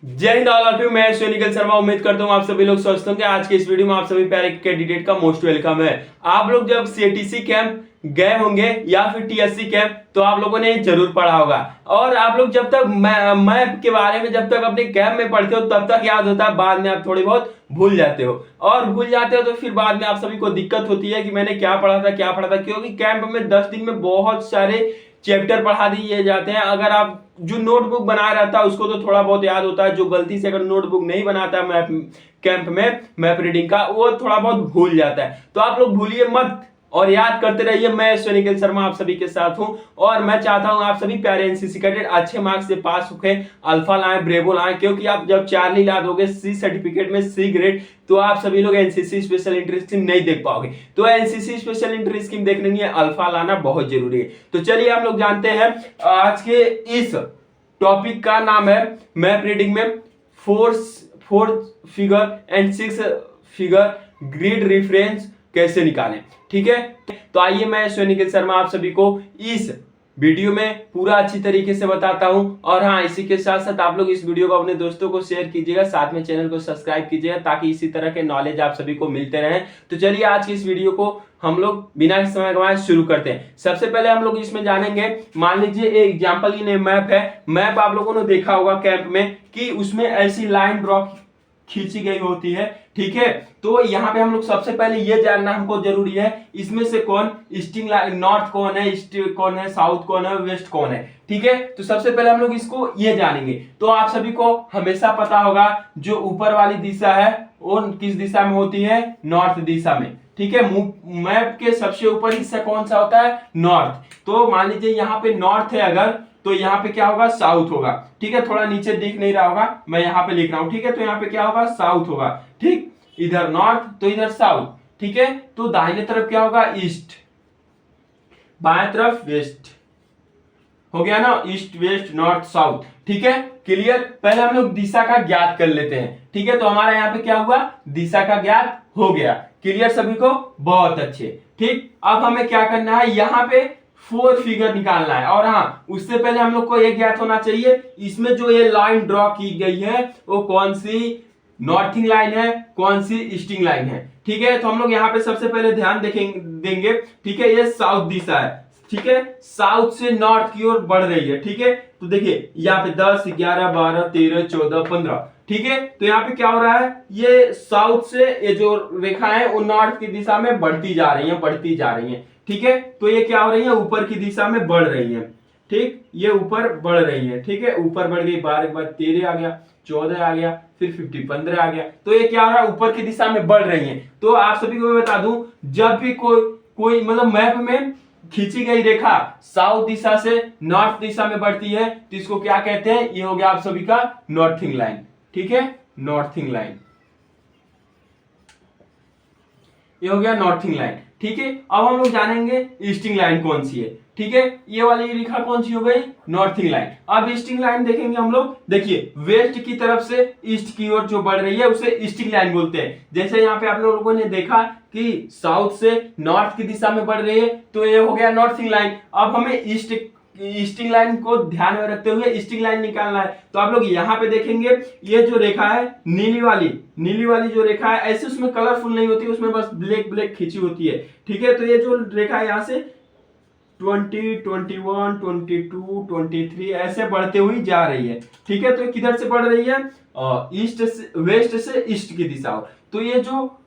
जय Hind all of you. मैं निखिल शर्मा उम्मीद करता हूँ आप सभी लोग स्वस्थ होंगे। आज के इस वीडियो में आप सभी प्यारे कैंडिडेट का मोस्ट वेलकम है। आप लोग जब सीटीसी कैंप गए होंगे या फिर टीएससी कैंप तो आप लोगों ने जरूर पढ़ा होगा। और आप लोग जब तक मैप के बारे में जब तक अपने कैंप में पढ़ते हो तब तक याद होता है, बाद में आप थोड़ी बहुत भूल जाते हो। और भूल जाते हो तो फिर बाद में आप सभी को दिक्कत होती है कि मैंने क्या पढ़ा था, क्योंकि कैंप में 10 दिन में बहुत सारे चैप्टर पढ़ा दिए जाते हैं। अगर आप जो नोटबुक बनाया रहता है उसको तो थोड़ा बहुत याद होता है, जो गलती से अगर नोटबुक नहीं बनाता मैप कैंप में मैप रीडिंग का वो थोड़ा बहुत भूल जाता है। तो आप लोग भूलिए मत और याद करते रहिए। मैं निखिल शर्मा आप सभी के साथ हूं और मैं चाहता हूं आप सभी प्यारे एनसीसी कैडेट अच्छे मार्क्स से पास होके अल्फा लाएं, ब्रेवो लाएं, क्योंकि आप जब चार्ली ला दोगे सी सर्टिफिकेट में सी ग्रेड तो आप सभी लोग एनसीसी स्पेशल एंट्री स्कीम नहीं देख पाओगे। तो एनसीसी स्पेशल एंट्री स्कीम देखने के लिए अल्फा लाना बहुत जरूरी है। तो चलिए आप लोग जानते हैं आज के इस टॉपिक का नाम है मैप रीडिंग में four figure and 6 figure grid reference कैसे निकालें। ठीक है, तो आइए मैं निखिल शर्मा आप सभी को इस वीडियो में पूरा अच्छी तरीके से बताता हूं। और हाँ, इसी के साथ साथ आप लोग इस वीडियो को अपने दोस्तों को शेयर कीजिएगा, साथ में चैनल को सब्सक्राइब कीजिएगा ताकि इसी तरह के नॉलेज आप सभी को मिलते रहें। तो चलिए आज की इस वीडियो को हम लोग बिना समय गंवाए शुरू करते हैं। सबसे पहले हम लोग इसमें जानेंगे, मान लीजिए एक एग्जाम्पल इन मैप है। मैप आप लोगों ने देखा होगा कैंप में कि उसमें ऐसी लाइन ड्रॉ खींची गई होती है। ठीक है, तो यहाँ पे हम लोग सबसे पहले ये जानना हमको जरूरी है इसमें से कौन ईस्टिंग लाइन, नॉर्थ कौन है, ईस्ट कौन है, साउथ कौन है, वेस्ट कौन है। ठीक है, तो सबसे पहले हम लोग इसको ये जानेंगे। तो आप सभी को हमेशा पता होगा जो ऊपर वाली दिशा है वो किस दिशा में होती है, नॉर्थ दिशा में। ठीक है, मैप के सबसे ऊपर हिस्सा कौन सा होता है, नॉर्थ। तो मान लीजिए यहाँ पे नॉर्थ है अगर, तो यहाँ पे क्या होगा, साउथ होगा। ठीक है, थोड़ा नीचे दिख नहीं रहा होगा, मैं यहाँ पे लिख रहा हूं। ठीक है, तो यहाँ पे क्या होगा, साउथ होगा। ठीक, इधर नॉर्थ तो इधर साउथ। ठीक है, तो दाहिने तरफ क्या होगा, ईस्ट, बाएं तरफ वेस्ट। हो गया ना, ईस्ट वेस्ट नॉर्थ साउथ। ठीक है, क्लियर। पहले हम लोग दिशा का ज्ञात कर लेते हैं। ठीक है, तो हमारा यहाँ पे क्या हुआ, दिशा का ज्ञात हो गया। क्लियर सभी को, बहुत अच्छे। ठीक, अब हमें क्या करना है, यहाँ पे 4 फिगर निकालना है। और हाँ, उससे पहले हम लोग को यह ज्ञात होना चाहिए इसमें जो ये लाइन ड्रॉ की गई है वो कौन सी नॉर्थिंग लाइन है, कौन सी ईस्टिंग लाइन है। ठीक है, तो हम लोग यहाँ पे सबसे पहले ध्यान देंगे। ठीक है, ये साउथ दिशा है। ठीक है, साउथ से नॉर्थ की ओर बढ़ रही है। ठीक है, तो देखिए यहाँ पे 10, 11, 12, 13, 14, 15। ठीक है, तो यहाँ पे क्या हो रहा है, ये साउथ से ये जो रेखा है वो नॉर्थ की दिशा में बढ़ती जा रही है, बढ़ती जा रही है। ठीक है, तो ये क्या हो रही है, ऊपर की दिशा में बढ़ रही है। ठीक, ये ऊपर बढ़ रही है। ठीक है, ऊपर बढ़ गई, 12 के बाद 13 आ गया, 14 आ गया, फिर 50, 15 आ गया। तो ये क्या हो रहा है, ऊपर की दिशा में बढ़ रही है। तो आप सभी को मैं बता दूं, जब भी कोई मतलब मैप में खींची गई रेखा साउथ दिशा से नॉर्थ दिशा में बढ़ती है तो इसको क्या कहते हैं, ये हो गया आप सभी का नॉर्थिंग लाइन। ठीक है, नॉर्थिंग लाइन, ये हो गया नॉर्थिंग लाइन। ठीक है, अब हम लोग जानेंगे ईस्टिंग लाइन कौन सी है। ठीक है, ये वाली रेखा कौन सी हो गई, नॉर्थिंग लाइन। अब ईस्टिंग लाइन देखेंगे हम लोग, देखिए वेस्ट की तरफ से ईस्ट की ओर जो बढ़ रही है उसे ईस्टिंग लाइन बोलते हैं। जैसे यहाँ पे आप लोगों ने देखा कि साउथ से नॉर्थ की दिशा में बढ़ रही है तो ये हो गया नॉर्थिंग लाइन। अब हमें ईस्टिंग लाइन को ध्यान में रखते हुए ईस्टिंग लाइन निकालना है। तो आप लोग यहाँ पे देखेंगे ये जो रेखा है नीली वाली जो रेखा है, ऐसे उसमें कलरफुल नहीं होती, उसमें बस ब्लैक खींची होती है। ठीक है, तो ये जो रेखा है यहाँ से 20, 21, 22, 23 ऐसे बढ़ते हुई जा रही है। ठीक है, तो किधर से बढ़ रही है, ईस्ट से, वेस्ट से ईस्ट की दिशा। तो ये जो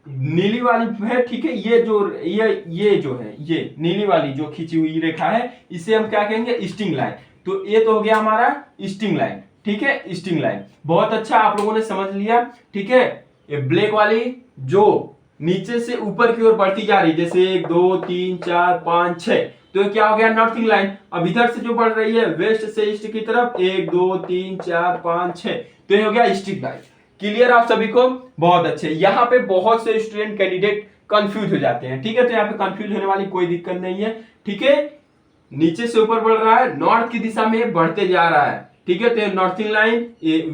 नीली वाली है, ठीक है, ये जो है ये नीली वाली जो खींची हुई रेखा है इसे हम क्या कहेंगे, ईस्टिंग लाइन। तो ये तो हो गया हमारा ईस्टिंग लाइन। ठीक है, ईस्टिंग लाइन, बहुत अच्छा, आप लोगों ने समझ लिया। ठीक है, ये ब्लैक वाली जो नीचे से ऊपर की ओर बढ़ती जा रही है, जैसे 1, 2, 3, 4, 5, 6, तो क्या हो गया, नॉर्थिंग लाइन। अब इधर से जो बढ़ रही है वेस्ट से ईस्ट की तरफ, 1, 2, 3, 4, 5, 6, तो ये हो गया ईस्टिंग लाइन। क्लियर आप सभी को, बहुत अच्छे। यहाँ पे बहुत से स्टूडेंट कैंडिडेट कंफ्यूज हो जाते हैं। ठीक है, तो यहाँ पे कंफ्यूज होने वाली कोई दिक्कत नहीं है। ठीक है, नीचे से ऊपर बढ़ रहा है, नॉर्थ की दिशा में बढ़ते जा रहा है। ठीक है, तो नॉर्थिंग लाइन,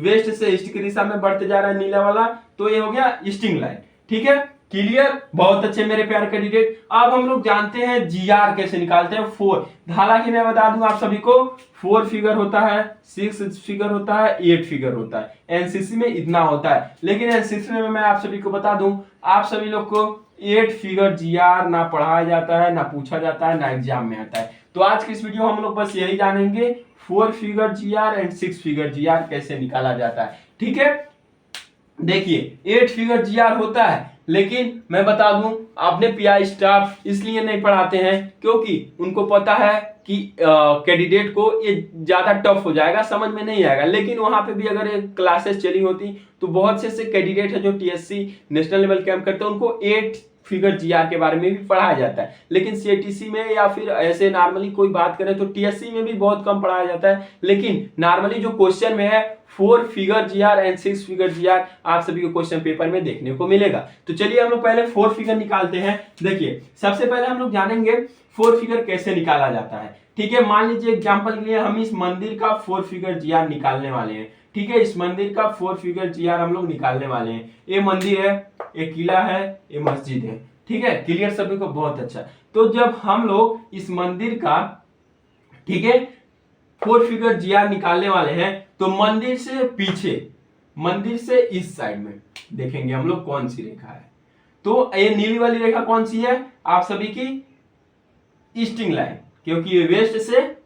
वेस्ट से ईस्ट की दिशा में बढ़ते जा रहा है नीला वाला, तो ये हो गया ईस्टिंग लाइन। ठीक है, क्लियर, बहुत अच्छे मेरे प्यारे कैंडिडेट। अब हम लोग जानते हैं जीआर कैसे निकालते हैं। 4, हालांकि मैं बता दूं आप सभी को 4 फिगर होता है, 6 फिगर होता है, 8 फिगर होता है, एनसीसी में इतना होता है। लेकिन एनसीसी में मैं आप सभी को बता दूं, आप सभी लोग को 8 फिगर जीआर ना पढ़ाया जाता है, ना पूछा जाता है, ना एग्जाम में आता है। तो आज की इस वीडियो हम लोग बस यही जानेंगे 4 figure GR and 6 figure GR कैसे निकाला जाता है। ठीक है, देखिए 8 फिगर जीआर होता है, लेकिन मैं बता दूं आपने पीआई स्टाफ इसलिए नहीं पढ़ाते हैं क्योंकि उनको पता है कि कैंडिडेट को ये ज्यादा टफ हो जाएगा, समझ में नहीं आएगा। लेकिन वहां पे भी अगर क्लासेस चली होती तो बहुत से ऐसे कैंडिडेट है जो टीएससी नेशनल लेवल कैंप करते हैं, उनको 8 फिगर जीआर के बारे में भी पढ़ाया जाता है। लेकिन सीटीसी में या फिर ऐसे नॉर्मली कोई बात करें तो टीएससी में भी बहुत कम पढ़ाया जाता है। लेकिन नॉर्मली जो क्वेश्चन में है 4 figure GR and 6 figure GR आप सभी को क्वेश्चन पेपर में देखने को मिलेगा। तो चलिए हम लोग पहले 4 फिगर निकालते हैं। देखिए सबसे पहले हम लोग जानेंगे 4 फिगर कैसे निकाला जाता है। ठीक है, मान लीजिए एग्जांपल के लिए हम इस मंदिर का 4 फिगर जीआर निकालने वाले हैं। ठीक है, इस मंदिर का 4 फिगर जीआर हम लोग निकालने वाले हैं। ये मंदिर है, ये किला है, ये मस्जिद है। ठीक है, क्लियर सभी को, बहुत अच्छा। तो जब हम लोग इस मंदिर का, ठीक है, 4 फिगर जीआर निकालने वाले हैं तो मंदिर से पीछे, मंदिर से इस साइड में देखेंगे हम लोग कौन सी रेखा है। तो ये नीली वाली रेखा कौन सी है, आप सभी की ईस्टिंग लाइन, क्योंकि ये वेस्ट से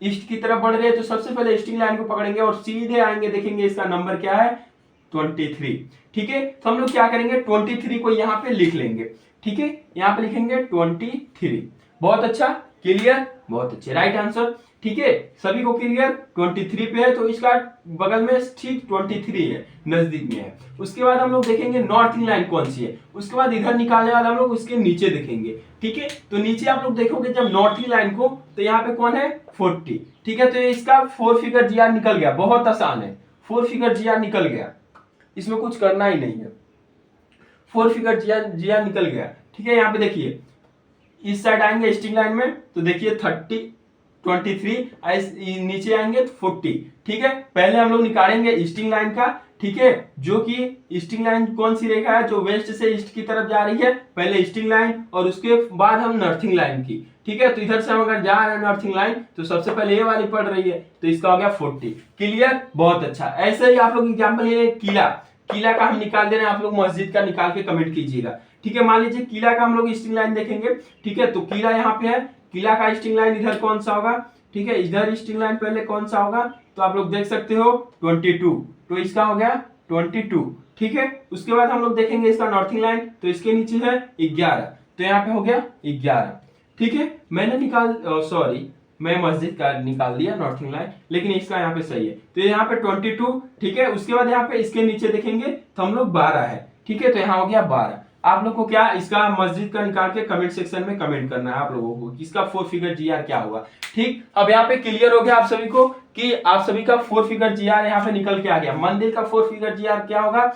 ईस्ट की तरफ बढ़ रहे हैं। तो सबसे पहले ईस्टिंग लाइन को पकड़ेंगे और सीधे आएंगे, देखेंगे इसका नंबर क्या है, 23। ठीक है, तो हम लोग क्या करेंगे 23 को यहाँ पे लिख लेंगे। ठीक है, यहाँ पे लिखेंगे 23। बहुत अच्छा, क्लियर, बहुत अच्छे, राइट आंसर। ठीक है, सभी को क्लियर, 23 पे है तो इसका बगल में ठीक 23 है, नजदीक में है। उसके बाद हम लोग देखेंगे नॉर्थिंग लाइन कौन सी है। उसके बाद इधर निकालने वाला हम लोग उसके नीचे देखेंगे। ठीक है, तो नीचे आप लोग देखोगे जब नॉर्थिंग लाइन को, तो यहाँ पे कौन है 40। ठीक है, तो इसका 4 फिगर जीआर निकल गया, बहुत आसान है, 4 फिगर जीआर निकल गया, इसमें कुछ करना ही नहीं है, 4 फिगर जीआर निकल गया। ठीक है, यहाँ पे देखिए इस साइड आएंगे स्टिंग लाइन में तो देखिए 23, नीचे आएंगे तो 40। ठीक है, पहले हम लोग निकालेंगे स्टिंग लाइन का। ठीक है, जो कि स्टिंग लाइन कौन सी रेखा है, जो वेस्ट से ईस्ट की तरफ जा रही है, पहले स्टिंग लाइन और उसके बाद हम नॉर्थिंग लाइन की। ठीक है, तो इधर से हम अगर जा रहे हैं नॉर्थिंग लाइन तो सबसे पहले ये वाली पड़ रही है, तो इसका हो गया 40। क्लियर, बहुत अच्छा। ऐसे ही आप लोग एग्जाम्पल ये किला, किला का हम निकाल दे रहे हैं, आप लोग मस्जिद का निकाल के कमेंट कीजिएगा। ठीक है, मान लीजिए किला का हम लोग स्टिंग लाइन देखेंगे। ठीक है, तो किला यहाँ पे है, किला का स्टिंग लाइन इधर कौन सा होगा, ठीक है, इधर स्टिंग लाइन पहले कौन सा होगा, तो आप लोग देख सकते हो 22, तो इसका हो गया 22। ठीक है, उसके बाद हम लोग देखेंगे इसका नॉर्थिंग लाइन, तो इसके नीचे है 11, तो यहाँ पे हो गया 11। ठीक है, मैंने सॉरी मैं मस्जिद का निकाल दिया नॉर्थिंग लाइन, लेकिन इसका यहाँ पे सही है, तो यहाँ पे 22। ठीक है, उसके बाद यहाँ पे इसके नीचे देखेंगे तो हम लोग 12 है। ठीक है, तो यहाँ हो गया 12। आप लोग को क्या इसका मस्जिद का निकाल के कमेंट सेक्शन में कमेंट करना है आप लोगों को, इसका 4 फिगर जीआर क्या हुआ। ठीक, अब यहाँ पे क्लियर हो गया आप सभी को कि आप सभी का 4 फिगर जीआर यहाँ पे निकल के आ गया। मंदिर का 4 फिगर जीआर क्या होगा,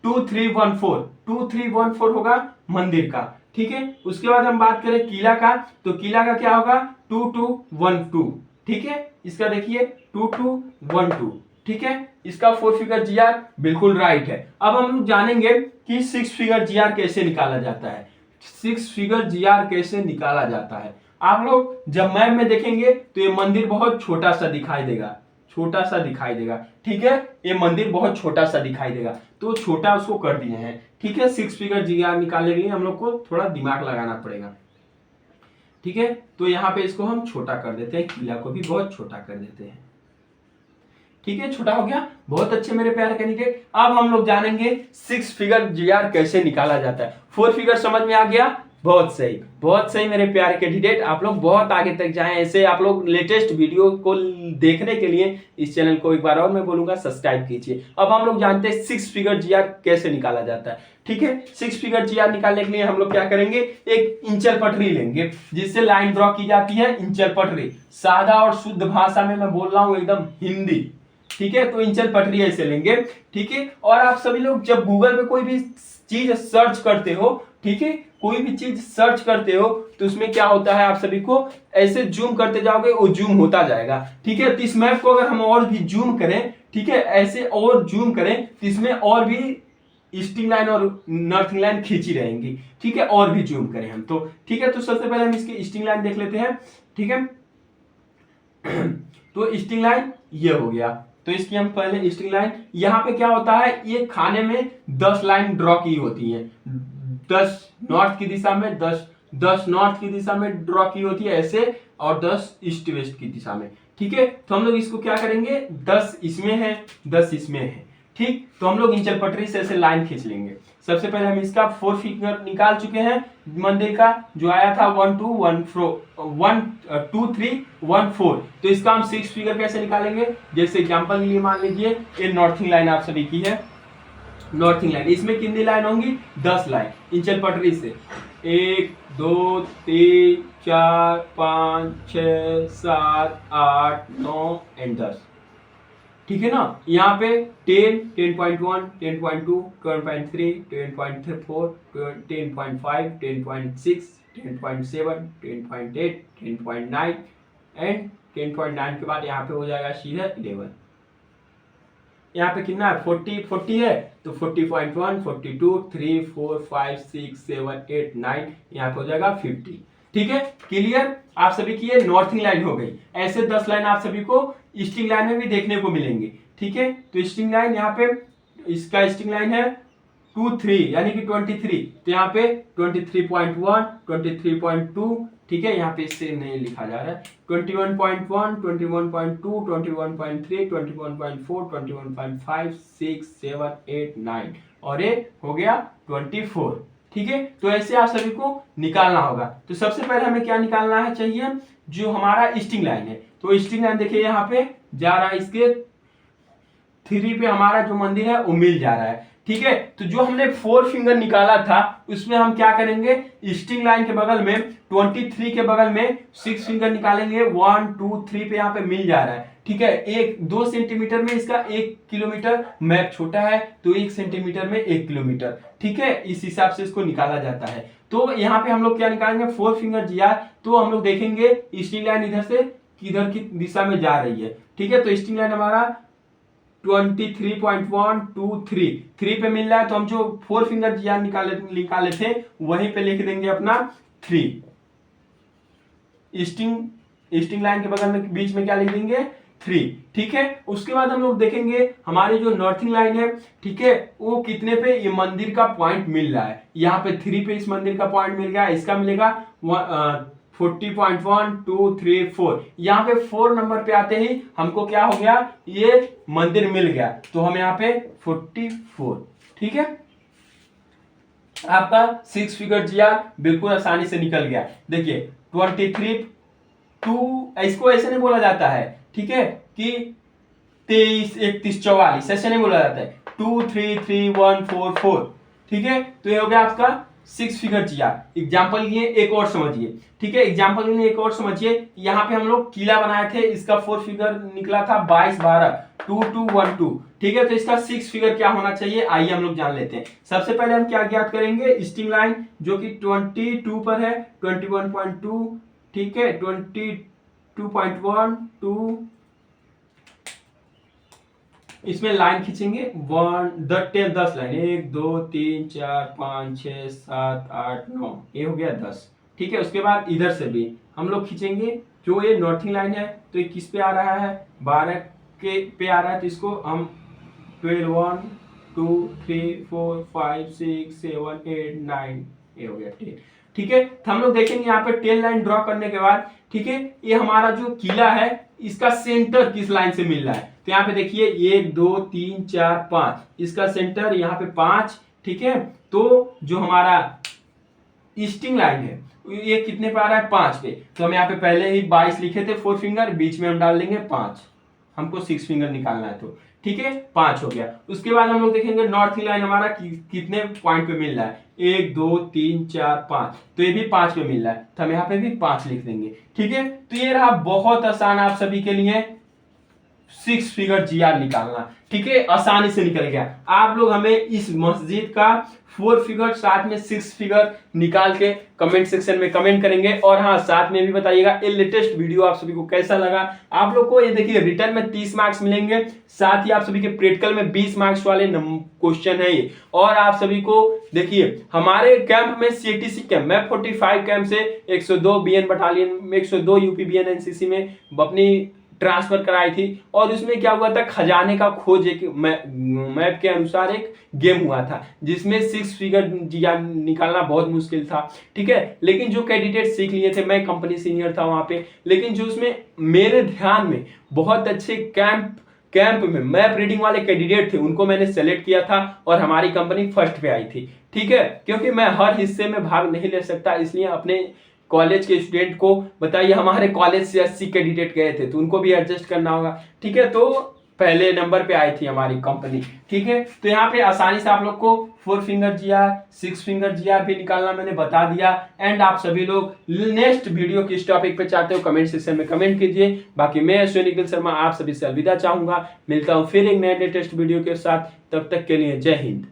2314 होगा मंदिर का। ठीक है, उसके बाद हम बात करें किला का, तो किला का क्या होगा 2212। ठीक है, इसका देखिए 2212। ठीक है, इसका 4 फिगर जीआर बिल्कुल राइट है। अब हम लोग जानेंगे कि 6 फिगर जीआर कैसे निकाला जाता है। 6 फिगर जीआर कैसे निकाला जाता है, आप लोग जब मैप में देखेंगे तो ये मंदिर बहुत छोटा सा दिखाई देगा, छोटा सा दिखाई देगा। ठीक है, ये मंदिर बहुत छोटा सा दिखाई देगा, तो छोटा उसको कर दिए हैं। ठीक है, 6 फिगर जीआर निकालने के लिए हम लोग को थोड़ा दिमाग लगाना पड़ेगा। ठीक है, तो यहाँ पे इसको हम छोटा कर देते हैं, किला को भी बहुत छोटा कर देते हैं। ठीक है, छोटा हो गया, बहुत अच्छे मेरे प्यारे कैंडिडेट। अब हम लोग जानेंगे 6 फिगर जीआर कैसे निकाला जाता है। 4 फिगर समझ में आ गया, बहुत सही, बहुत सही मेरे प्यारे कैंडिडेट। आप लोग बहुत आगे तक जाएं, ऐसे आप लोग लेटेस्ट वीडियो को देखने के लिए इस चैनल को एक बार और मैं बोलूंगा सब्सक्राइब कीजिए। अब हम लोग जानते हैं 6 फिगर जीआर कैसे निकाला जाता है। ठीक है, 6 फिगर जीआर निकालने के लिए हम लोग क्या करेंगे, एक इंचल पटरी लेंगे जिससे लाइन ड्रॉ की जाती है, इंचल पटरी। सादा और शुद्ध भाषा में मैं बोल रहा हूं, एकदम हिंदी। ठीक है, तो इंचल पटरी ऐसे लेंगे। ठीक है, और आप सभी लोग जब गूगल पे कोई भी चीज सर्च करते हो, ठीक है, कोई भी चीज सर्च करते हो तो उसमें क्या होता है, आप सभी को ऐसे जूम करते जाओगे, वो जूम होता जाएगा। ठीक है, तो इस मैप को अगर हम और भी जूम करें, ठीक है, ऐसे और जूम करें तो इसमें और भी ईस्टिंग लाइन और नॉर्थिंग लाइन खींची रहेंगी, ठीक है। और भी जूम करें हम तो, ठीक है। तो सबसे पहले हम इसकी ईस्टिंग लाइन देख लेते हैं, ठीक है। तो ईस्टिंग लाइन ये हो गया, तो इसकी हम पहले ईस्टिंग लाइन, यहाँ पे क्या होता है, ये खाने में 10 लाइन ड्रॉ की होती है, 10 नॉर्थ की दिशा में, 10 नॉर्थ की दिशा में ड्रॉ की होती है ऐसे, और 10 ईस्ट वेस्ट की दिशा में, ठीक है। तो हम लोग इसको क्या करेंगे, 10 इसमें है, 10 इसमें है, ठीक। तो हम लोग इंचल पटरी से ऐसे लाइन खींच लेंगे। सबसे पहले हम इसका 4 फिगर निकाल चुके हैं मंदिर का, जो आया था 1 2 1 2 3 1 4। तो इसका हम 6 फिगर कैसे निकालेंगे, जैसे एग्जांपल के लिए मान लीजिए ये नॉर्थिंग लाइन आप सभी की है, नॉर्थिंग लाइन, इसमें कितनी लाइन होंगी, 10 लाइन इंचल पटरी से, 1 2 3 4 5 6 7 8 9 एंड 10, ठीक है ना। यहाँ पे 10 10.1 10.2 10.3 10.4 10.5 10.6 10.7 10.8 10.9 एंड 10.9 के बाद यहाँ पे हो जाएगा सीधा 11। यहाँ पे कितना है, 40 है, तो 40.1 42 3 4 5 6 7 8 9, यहाँ पे हो जाएगा 50, ठीक है। क्लियर, आप सभी की ये नॉर्थिंग लाइन हो गई। ऐसे 10 लाइन आप सभी को ईस्टिंग लाइन में भी देखने को मिलेंगे, ठीक है। तो ईस्टिंग लाइन यहाँ पे, इसका ईस्टिंग लाइन है 2 3 यानी कि 23, तो यहाँ पे 23.1 23.2, ठीक है। यहाँ पे इससे नहीं लिखा जा रहा है, 21.1 21.2 21.3 21.4 21.5 6 7 8 9 और ये हो गया 24, ठीक है। तो ऐसे आप सभी को निकालना होगा। तो सबसे पहले हमें क्या निकालना है चाहिए, जो हमारा ईस्टिंग लाइन है। तो ईस्टिंग लाइन देखिए यहाँ पे जा रहा है, इसके 3 पे हमारा जो मंदिर है वो मिल जा रहा है, ठीक है। तो जो हमने 4 फिंगर निकाला था उसमें हम क्या करेंगे, ईस्टिंग लाइन के बगल में 23 के बगल में 6 फिंगर निकालेंगे, 1 2 3 पे यहाँ पे मिल जा रहा है, ठीक है। 2 सेंटीमीटर में इसका 1 किलोमीटर, मैप छोटा है तो 1 सेंटीमीटर में 1 किलोमीटर, ठीक है। इस हिसाब से इसको निकाला जाता है। तो यहाँ पे हम लोग क्या निकालेंगे, 4 फिंगर GR, तो हम लोग देखेंगे ईस्टिंग लाइन इधर से किधर की दिशा में जा रही है, ठीक है। तो ईस्टिंग लाइन हमारा 23.123 3 पे मिल रहा है, तो हम जो 4 फिंगर GR निकाले थे वहीं पे लिख देंगे अपना 3। ईस्टिंग लाइन के बगल में बीच में क्या लिख देंगे, 3, ठीक है। उसके बाद हम लोग देखेंगे हमारी जो नॉर्थिंग लाइन है, ठीक है, वो कितने पे ये मंदिर का पॉइंट मिल रहा है। यहाँ पे 3 पे इस मंदिर का पॉइंट मिल गया, इसका मिलेगा 40.1 2 3 4। यहाँ पे 4 नंबर पे आते ही हमको क्या हो गया, ये मंदिर मिल गया, तो हम यहाँ पे 44, ठीक है। आपका 6 फिगर GR बिल्कुल आसानी से निकल गया। देखिए 23 2, इसको ऐसे नहीं बोला जाता है, ठीक है, कि 23 31 44 ऐसे नहीं बोला जाता है, 2 3 3 1 4 4, ठीक है। तो ये हो गया आपका 6 फिगर GR। एग्जाम्पल लिए एक और समझिए, ठीक है। एग्जाम्पल के लिए एक और समझिए, यहाँ पे हम लोग किला बनाए थे, इसका 4 फिगर निकला था 22 12 2 2 1 2, ठीक है। तो इसका 6 फिगर क्या होना चाहिए, आइए हम लोग जान लेते हैं। सबसे पहले हम क्या ज्ञात करेंगे, ईस्टिंग लाइन जो कि 22 पर है, 21.2, ठीक है, 22.1 2, इसमें लाइन खींचेंगे 10 लाइन, 1 2 3 4 5 6 7 8 9, ये हो गया 10, ठीक है। उसके बाद इधर से भी हम लोग खींचेंगे, जो ये नॉर्थिंग लाइन है तो ये किस पे आ रहा है, 12 के पे आ रहा है, तो इसको हम 12 1 2 3 4 5 6 7 8 9, ये हो गया 10, ठीक है। तो हम लोग देखेंगे यहाँ पे 10 लाइन ड्रॉ करने के बाद, ठीक है, ये हमारा जो किला है इसका सेंटर किस लाइन से मिल रहा है। तो यहाँ पे देखिए 1 2 3 4 5, इसका सेंटर यहाँ पे 5, ठीक है। तो जो हमारा ईस्टिंग लाइन है ये कितने पे आ रहा है, 5 पे, तो हम यहाँ पे पहले ही 22 लिखे थे 4 फिंगर, बीच में हम डाल देंगे 5, हमको 6 फिंगर निकालना है, तो ठीक है 5 हो गया। उसके बाद हम लोग देखेंगे नॉर्थ लाइन हमारा कितने पॉइंट पे मिल रहा है, 1 2 3 4 5, तो ये भी 5 पे मिल रहा है, तो हम यहाँ पे भी 5 लिख देंगे, ठीक है। तो ये रहा बहुत आसान आप सभी के लिए 6 फिगर जीआर निकालना। ठीक है, आसानी से निकल गया। आप लोग हमें इस मस्जिद का 4 फिगर साथ में 6 फिगर निकाल के कमेंट सेक्शन में कमेंट करेंगे। और हाँ, साथ में भी बताइएगा ये लेटेस्ट वीडियो आप सभी को कैसा लगा। आप लोग को ये देखिए रिटर्न में 30 मार्क्स मिलेंगे, साथ ही आप सभी के प्रैक्टिकल में 20 मार्क्स वाले क्वेश्चन है ये। और आप सभी को देखिए हमारे कैंप में सीटीसी कैंप में 45 कैंप से 102 बीएन बटालियन में 102 यूपी बीएन एनसीसी में अपनी ट्रांसफर कराई थी। और उसमें क्या हुआ था, खजाने का खोज एक मैप के अनुसार एक गेम हुआ था जिसमें 6 फिगर निकालना बहुत मुश्किल था। ठीक है, लेकिन जो कैंडिडेट सीख लिए थे, मैं कंपनी सीनियर था वहां पे, लेकिन जो उसमें मेरे ध्यान में बहुत अच्छे कैंप में मैप रीडिंग वाले कैंडिडेट थे, उनको मैंने सेलेक्ट किया था और हमारी कंपनी फर्स्ट पे आई थी। ठीक है, क्योंकि मैं हर हिस्से में भाग नहीं ले सकता, इसलिए अपने कॉलेज के स्टूडेंट को बताइए, हमारे कॉलेज से 80 कैंडिडेट गए थे तो उनको भी एडजस्ट करना होगा। ठीक है, तो पहले नंबर पे आई थी हमारी कंपनी। ठीक है, तो यहाँ पे आसानी से आप लोग को 4 फिंगर जीआर 6 फिंगर जीआर भी निकालना मैंने बता दिया। एंड आप सभी लोग नेक्स्ट वीडियो किस टॉपिक पे चाहते हो कमेंट सेक्शन में कमेंट कीजिए। बाकी मैं निखिल शर्मा आप सभी से अलविदा चाहूंगा, मिलता हूँ फिर एक नए लेटेस्ट वीडियो के साथ। तब तक के लिए जय हिंद।